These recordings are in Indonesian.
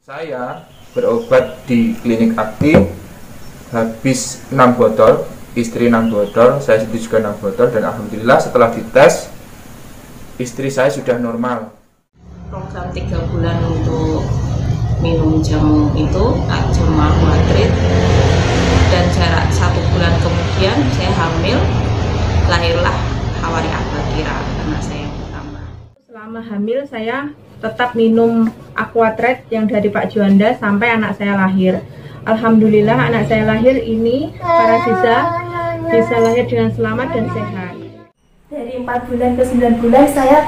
Saya berobat di klinik aktif, habis 6 botol, istri 6 botol, saya sendiri juga 6 botol, dan alhamdulillah setelah dites, istri saya sudah normal. Program 3 bulan untuk minum jamu itu, jamu Aquatrit, dan jarak 1 bulan kemudian saya hamil, lahirlah Hawari Akbakira, anak saya yang pertama. Selama hamil saya tetap minum Aquatrit yang dari Pak Juanda sampai anak saya lahir. Alhamdulillah anak saya lahir ini Farasisa bisa lahir dengan selamat dan sehat. Dari 4 bulan ke 9 bulan saya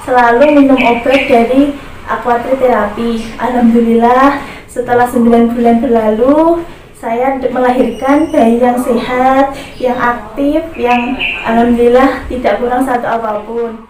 selalu minum obat dari Aquatrit terapi. Alhamdulillah setelah 9 bulan berlalu saya melahirkan bayi yang sehat, yang aktif, yang alhamdulillah tidak kurang satu apapun.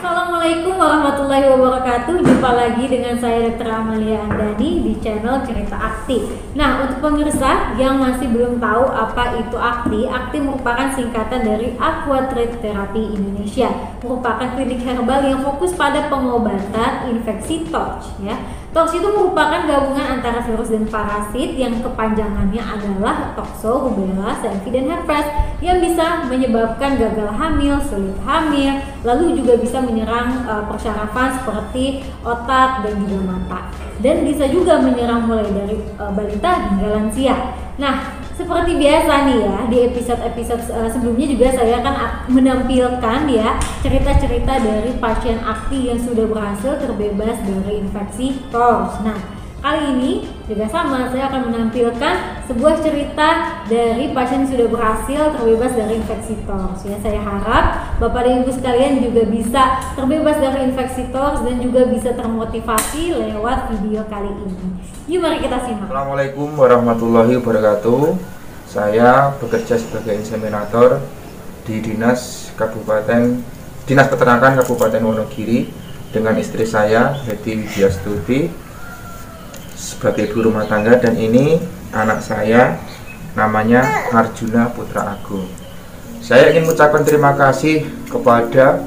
Assalamualaikum warahmatullahi wabarakatuh. Jumpa lagi dengan saya Dr. Amalia Andani di channel Cerita Akti. Nah, untuk pemirsa yang masih belum tahu apa itu Akti, Akti merupakan singkatan dari Aquatrit Terapi Indonesia. Merupakan klinik herbal yang fokus pada pengobatan infeksi TORCH ya. TORCH itu merupakan gabungan antara virus dan parasit yang kepanjangannya adalah Toxo, Rubella, CMV, dan herpes yang bisa menyebabkan gagal hamil, sulit hamil, lalu juga bisa menyerang persyarafan seperti otak dan juga mata, dan bisa juga menyerang mulai dari balita hingga lansia. Nah, seperti biasa nih ya, di episode-episode sebelumnya juga saya akan menampilkan ya cerita-cerita dari pasien Akti yang sudah berhasil terbebas dari infeksi TORCH. Nah, kali ini juga sama, saya akan menampilkan sebuah cerita dari pasien yang sudah berhasil terbebas dari infeksi TORCH ya. Saya harap Bapak dan Ibu sekalian juga bisa terbebas dari infeksi TORCH dan juga bisa termotivasi lewat video kali ini. Yuk mari kita simak. Assalamualaikum warahmatullahi wabarakatuh. Saya bekerja sebagai inseminator di Dinas Peternakan Kabupaten Wonogiri dengan istri saya Heti Widyastuti sebagai ibu rumah tangga, dan ini anak saya namanya Arjuna Putra Agung. Saya ingin mengucapkan terima kasih kepada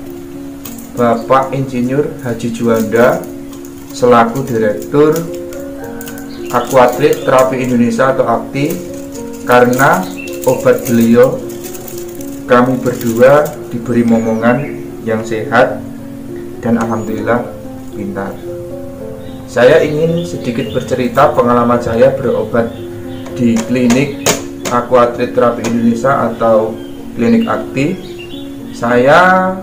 Bapak Insinyur Haji Juanda selaku Direktur Aquatrit Terapi Indonesia atau Akti, karena obat beliau kami berdua diberi momongan yang sehat dan alhamdulillah pintar. Saya ingin sedikit bercerita pengalaman saya berobat di klinik Aquatrit Terapi Indonesia atau klinik Akti. Saya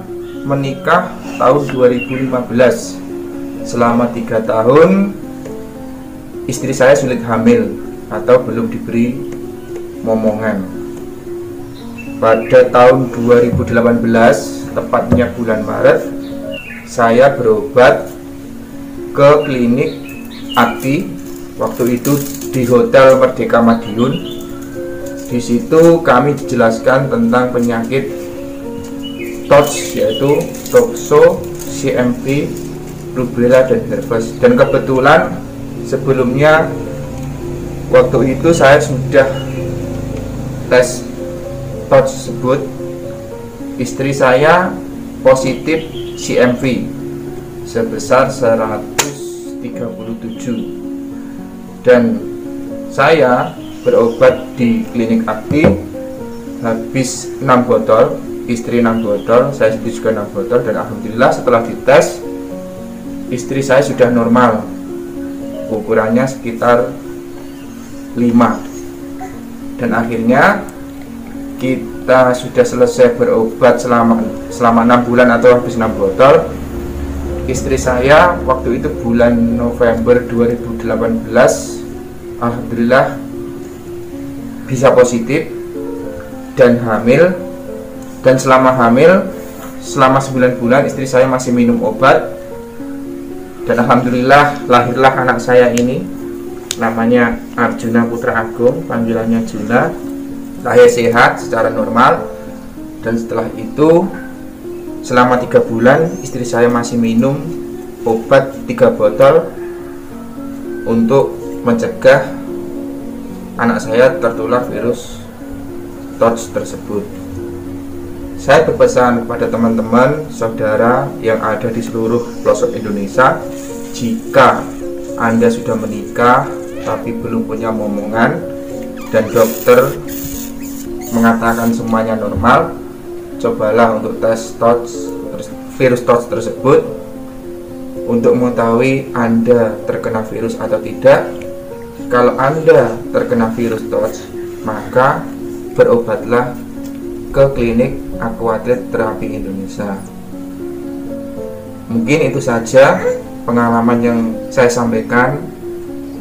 menikah tahun 2015. Selama 3 tahun istri saya sulit hamil atau belum diberi momongan. Pada tahun 2018, tepatnya bulan Maret, saya berobat ke klinik Akti, waktu itu di Hotel Merdeka Madiun. Di situ kami dijelaskan tentang penyakit TORCH, yaitu Toxo, CMV, Rubella, dan herpes. Dan kebetulan sebelumnya waktu itu saya sudah tes TORCH tersebut. Istri saya positif CMV sebesar 137, dan saya berobat di klinik Akti, habis 6 botol, istri 6 botol, saya sendiri juga 6 botol, dan alhamdulillah setelah dites istri saya sudah normal, ukurannya sekitar 5, dan akhirnya kita sudah selesai berobat selama 6 bulan atau habis 6 botol. Istri saya waktu itu bulan November 2018 alhamdulillah bisa positif dan hamil, dan selama hamil selama 9 bulan istri saya masih minum obat, dan alhamdulillah lahirlah anak saya ini namanya Arjuna Putra Agung, panggilannya Juna. Lahir sehat secara normal, dan setelah itu selama 3 bulan istri saya masih minum obat 3 botol untuk mencegah anak saya tertular virus TOTS tersebut. Saya berpesan kepada teman-teman, saudara yang ada di seluruh pelosok Indonesia, jika Anda sudah menikah tapi belum punya momongan dan dokter mengatakan semuanya normal, cobalah untuk tes virus TOTS tersebut untuk mengetahui Anda terkena virus atau tidak. Kalau Anda terkena virus TOTS, maka berobatlah ke klinik Aquatreat Terapi Indonesia. Mungkin itu saja pengalaman yang saya sampaikan.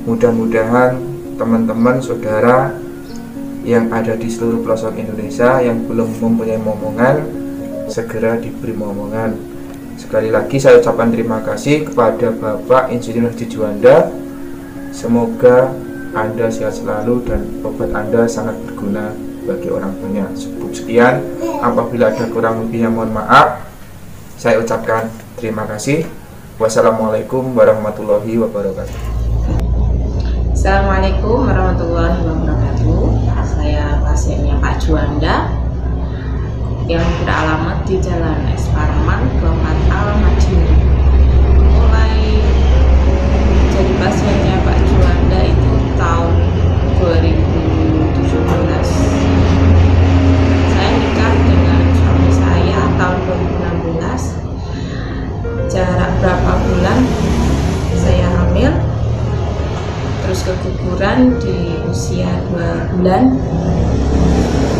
Mudah-mudahan teman-teman saudara yang ada di seluruh pelosok Indonesia yang belum mempunyai momongan segera diberi momongan. Sekali lagi saya ucapkan terima kasih kepada Bapak Insinyur Haji Juanda. Semoga Anda sehat selalu dan obat Anda sangat berguna bagi orang banyak. Cukup sekian, apabila ada kurang lebihnya mohon maaf. Saya ucapkan terima kasih. Wassalamualaikum warahmatullahi wabarakatuh. Assalamualaikum warahmatullahi wabarakatuh. Saya pasiennya Pak Juanda yang beralamat di Jalan Es Parman, Kelompok Al-Madiri. Mulai jadi pasiennya Pak Juanda itu tahun 2017. Saya nikah dengan suami saya tahun 2016. Jarak berapa bulan saya hamil, terus keguguran di usia 2 bulan.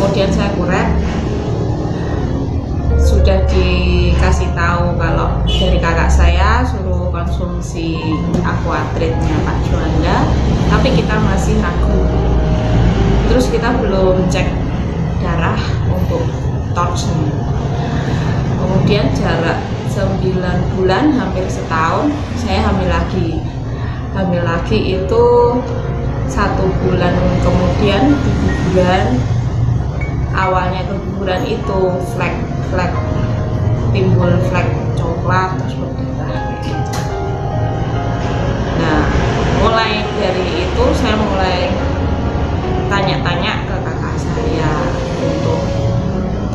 Kemudian saya kuret, sudah dikasih tahu kalau dari kakak saya suruh konsumsi Aquatreatnya Pak Juanda, tapi kita masih ragu. Terus kita belum cek darah untuk TOTS-nya. Kemudian jarak 9 bulan, hampir setahun, saya hamil lagi. Hamil lagi itu 1 bulan kemudian keguguran. Awalnya keguguran itu flek, timbul flek coklat terus berdarah gitu. Nah, mulai dari itu saya mulai tanya-tanya ke kakak saya untuk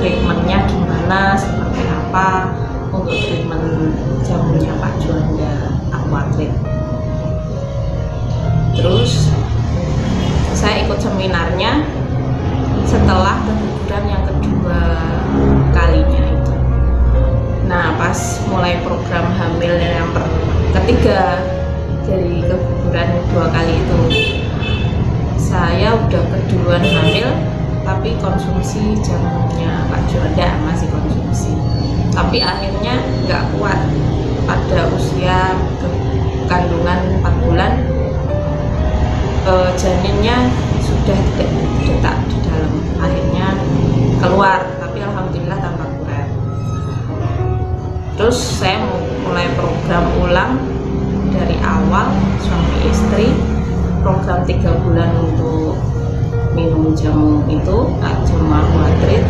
treatmentnya gimana, seperti apa untuk treatment jamunya Pak Juanda Aquatreat. Terus saya ikut seminarnya setelah keguguran yang kedua kalinya itu. Nah, pas mulai program hamil yang ketiga dari keguguran 2 kali itu, saya udah keduluan hamil tapi konsumsi jamunya Pak Juanda, masih konsumsi. Tapi akhirnya nggak kuat, pada usia kandungan 4 bulan janinnya sudah tidak detak di dalam, akhirnya keluar, tapi alhamdulillah tanpa kuret. Terus saya mulai program ulang dari awal, suami istri, program 3 bulan untuk minum jamu itu, jamu Aquatreat,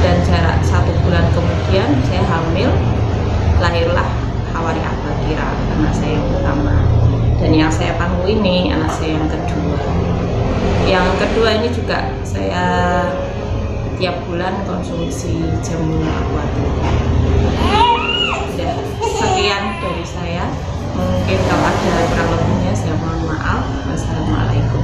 dan jarak 1 bulan kemudian saya hamil, lahirlah Hawari Abakira, anak saya yang pertama. Dan yang saya pangku ini anak saya yang kedua. Yang kedua ini juga saya tiap bulan konsumsi jamu Aquatreat. Ya, sekian dari saya. Mungkin kalau ada kurang lebihnya saya mohon maaf. Wassalamualaikum.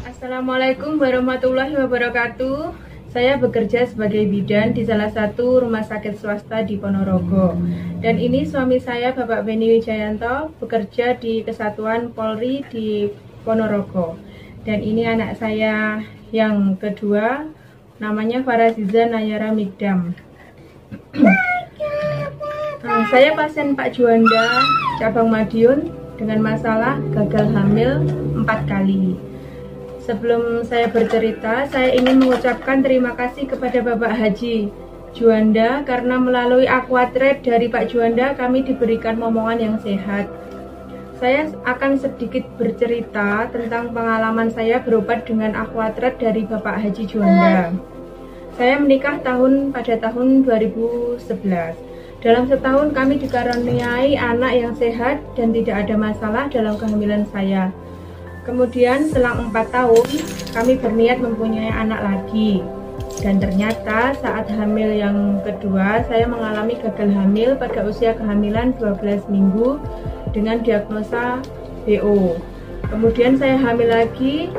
Assalamualaikum warahmatullahi wabarakatuh. Saya bekerja sebagai bidan di salah satu rumah sakit swasta di Ponorogo. Dan ini suami saya, Bapak Beni Wijayanto, bekerja di Kesatuan Polri di Ponorogo. Dan ini anak saya yang kedua, namanya Faraziza Nayara Migdam. Saya pasien Pak Juanda, cabang Madiun, dengan masalah gagal hamil 4 kali. Sebelum saya bercerita, saya ingin mengucapkan terima kasih kepada Bapak Haji Juanda karena melalui Aquatreat dari Pak Juanda kami diberikan momongan yang sehat. Saya akan sedikit bercerita tentang pengalaman saya berobat dengan Aquatreat dari Bapak Haji Juanda. Saya menikah pada tahun 2011. Dalam setahun kami dikaruniai anak yang sehat dan tidak ada masalah dalam kehamilan saya. Kemudian selang 4 tahun kami berniat mempunyai anak lagi. Dan ternyata saat hamil yang kedua saya mengalami gagal hamil pada usia kehamilan 12 minggu dengan diagnosa BO. Kemudian saya hamil lagi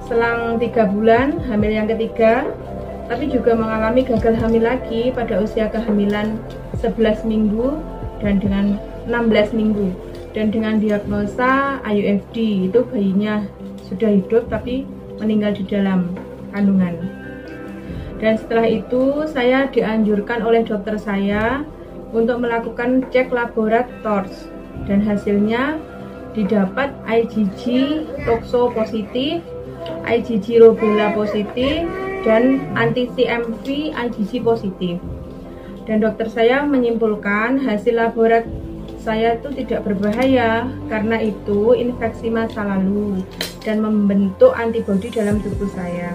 selang 3 bulan, hamil yang ketiga, tapi juga mengalami gagal hamil lagi pada usia kehamilan 11 minggu dan dengan 16 minggu dan dengan diagnosa IUFD. Itu bayinya sudah hidup tapi meninggal di dalam kandungan. Dan setelah itu saya dianjurkan oleh dokter saya untuk melakukan cek laboratorium dan hasilnya didapat IgG toxo positif, IgG rubella positif, dan anti-CMV IgG positif. Dan dokter saya menyimpulkan hasil laboratorium saya itu tidak berbahaya karena itu infeksi masa lalu dan membentuk antibodi dalam tubuh saya.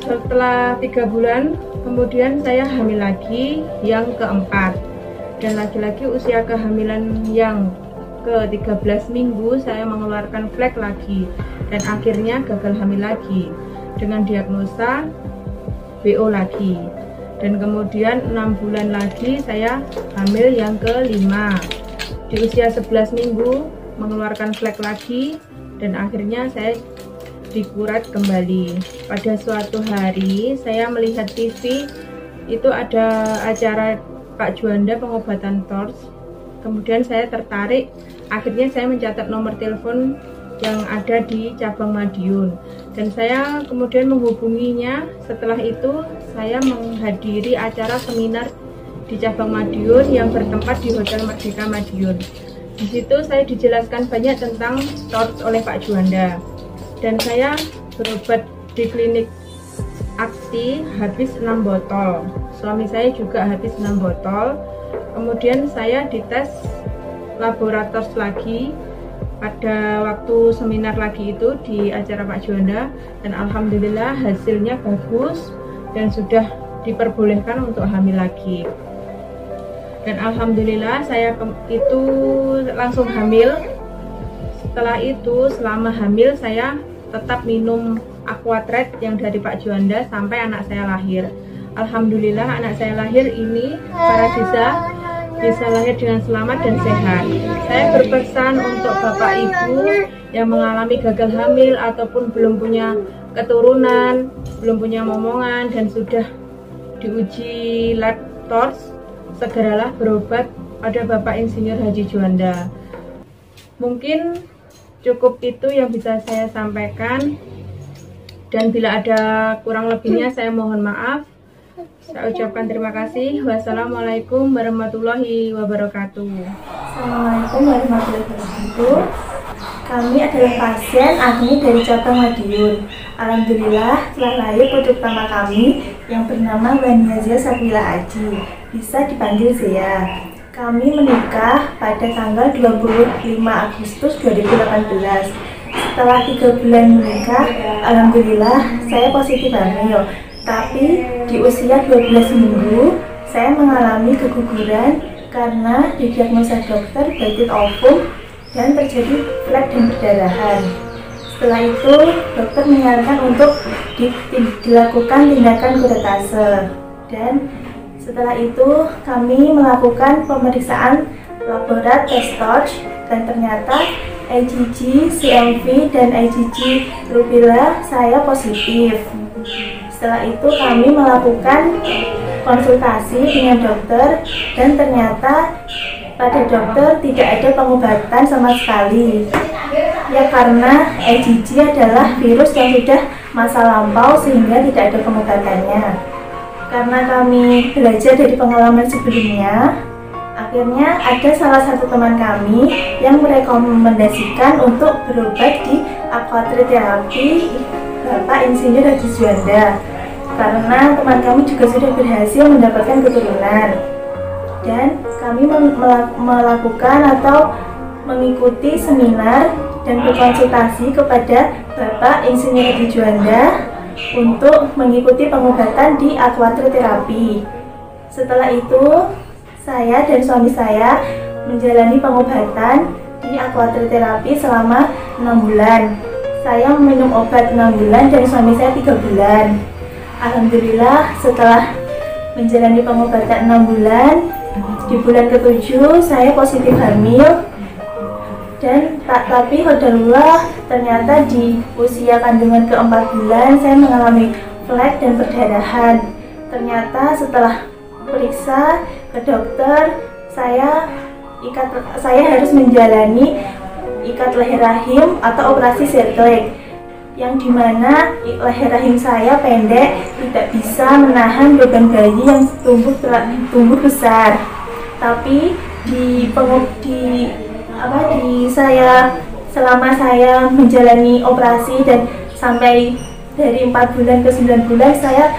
Setelah 3 bulan, kemudian saya hamil lagi yang keempat. Dan lagi-lagi usia kehamilan yang ke-13 minggu saya mengeluarkan flek lagi. Dan akhirnya gagal hamil lagi dengan diagnosa BO lagi. Dan kemudian 6 bulan lagi saya hamil yang ke-5. Di usia 11 minggu mengeluarkan flek lagi. Dan akhirnya saya dikurat kembali. Pada suatu hari saya melihat TV, itu ada acara Pak Juanda pengobatan TORS. Kemudian saya tertarik, akhirnya saya mencatat nomor telepon yang ada di cabang Madiun dan saya kemudian menghubunginya. Setelah itu saya menghadiri acara seminar di cabang Madiun yang bertempat di Hotel Merdeka Madiun. Di situ saya dijelaskan banyak tentang TORS oleh Pak Juanda. Dan saya berobat di klinik Akti habis 6 botol. Suami saya juga habis 6 botol. Kemudian saya dites laboratorium lagi pada waktu seminar lagi itu di acara Pak Juanda. Dan alhamdulillah hasilnya bagus dan sudah diperbolehkan untuk hamil lagi. Dan alhamdulillah saya itu langsung hamil. Setelah itu selama hamil saya tetap minum Aquatrade yang dari Pak Juanda sampai anak saya lahir. Alhamdulillah anak saya lahir ini Farasisa bisa lahir dengan selamat dan sehat. Saya berpesan untuk Bapak Ibu yang mengalami gagal hamil ataupun belum punya keturunan, belum punya momongan dan sudah diuji lab TORS, segeralah berobat pada Bapak Insinyur Haji Juanda. Mungkin cukup itu yang bisa saya sampaikan, dan bila ada kurang lebihnya saya mohon maaf. Saya ucapkan terima kasih. Wassalamualaikum warahmatullahi wabarakatuh. Assalamualaikum warahmatullahi wabarakatuh. Kami adalah pasien Agni dari cabang Madiun. Alhamdulillah telah lahir putra pertama kami yang bernama Waniazia Sabila Aji, bisa dipanggil Zea. Kami menikah pada tanggal 25 Agustus 2018. Setelah 3 bulan menikah, alhamdulillah saya positif hamil. Tapi di usia 12 minggu, saya mengalami keguguran karena didiagnosa dokter baitit ovum dan terjadi flek dan perdarahan. Setelah itu, dokter menyarankan untuk dilakukan tindakan kuretase. Dan setelah itu kami melakukan pemeriksaan laboratorium TORS dan ternyata IgG, CMV, dan IgG rubella saya positif. Setelah itu kami melakukan konsultasi dengan dokter dan ternyata pada dokter tidak ada pengobatan sama sekali. Ya karena IgG adalah virus yang sudah masa lampau sehingga tidak ada pengobatannya. Karena kami belajar dari pengalaman sebelumnya, akhirnya ada salah satu teman kami yang merekomendasikan untuk berobat di Aquatrade terapi Bapak Insinyur Haji Juanda. Karena teman kami juga sudah berhasil mendapatkan keturunan. Dan kami melakukan atau mengikuti seminar dan berkonsultasi kepada Bapak Insinyur Haji Juanda untuk mengikuti pengobatan di Aquatrade terapi. Setelah itu saya dan suami saya menjalani pengobatan di aquatrade terapi selama 6 bulan. Saya minum obat 6 bulan dan suami saya 3 bulan. Alhamdulillah setelah menjalani pengobatan 6 bulan, di bulan ke-7 saya positif hamil. Dan tapi qadarullah ternyata di usia kandungan ke-4 bulan saya mengalami flek dan perdarahan. Ternyata setelah periksa ke dokter, saya harus menjalani ikat leher rahim atau operasi Sirtlik, yang dimana leher rahim saya pendek, tidak bisa menahan beban bayi yang tumbuh besar. Tapi selama saya menjalani operasi dan sampai dari 4 bulan ke 9 bulan saya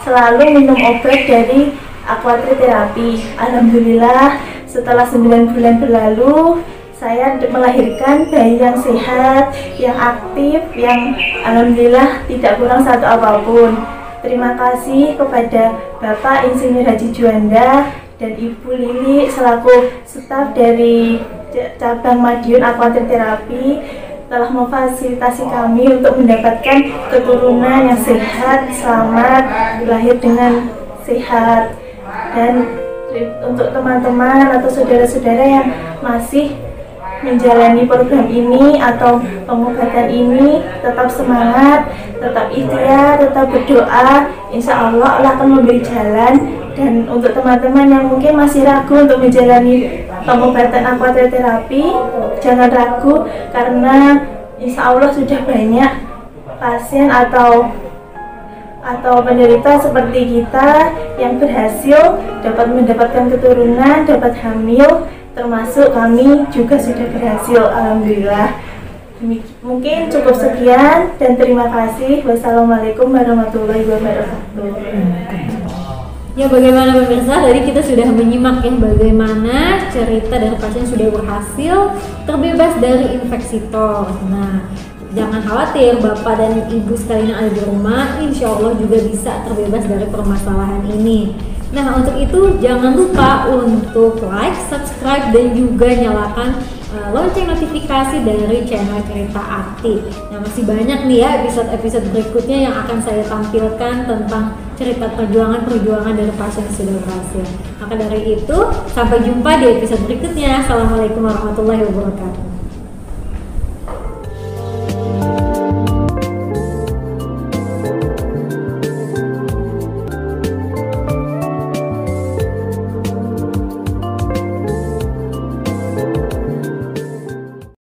selalu minum obat dari aquatrade terapi. Alhamdulillah setelah 9 bulan berlalu saya melahirkan bayi yang sehat, yang aktif, yang alhamdulillah tidak kurang satu apapun. Terima kasih kepada Bapak Insinyur Haji Juanda dan Ibu Lili selaku staf dari cabang Madiun Aquatrade Terapi telah memfasilitasi kami untuk mendapatkan keturunan yang sehat, selamat, lahir dengan sehat. Dan untuk teman-teman atau saudara-saudara yang masih menjalani program ini atau pengobatan ini, tetap semangat, tetap ikhtiar, tetap berdoa. Insya Allah Allah akan memberi jalan. Dan untuk teman-teman yang mungkin masih ragu untuk menjalani pengobatan aquatrade terapi, jangan ragu, karena insya Allah sudah banyak pasien atau penderita seperti kita yang berhasil dapat mendapatkan keturunan, dapat hamil, termasuk kami juga sudah berhasil, alhamdulillah. Mungkin cukup sekian dan terima kasih. Wassalamualaikum warahmatullahi wabarakatuh. Ya, bagaimana pemirsa, tadi kita sudah menyimak ya bagaimana cerita dari pasien sudah berhasil terbebas dari infeksi TOR. Nah, jangan khawatir, Bapak dan Ibu sekalian yang ada di rumah, insya Allah juga bisa terbebas dari permasalahan ini. Nah, untuk itu jangan lupa untuk like, subscribe, dan juga nyalakan lonceng notifikasi dari channel Cerita Akti. Nah, masih banyak nih ya episode-episode berikutnya yang akan saya tampilkan tentang cerita perjuangan dari pasien yang sudah berhasil. Maka dari itu, sampai jumpa di episode berikutnya. Assalamualaikum warahmatullahi wabarakatuh.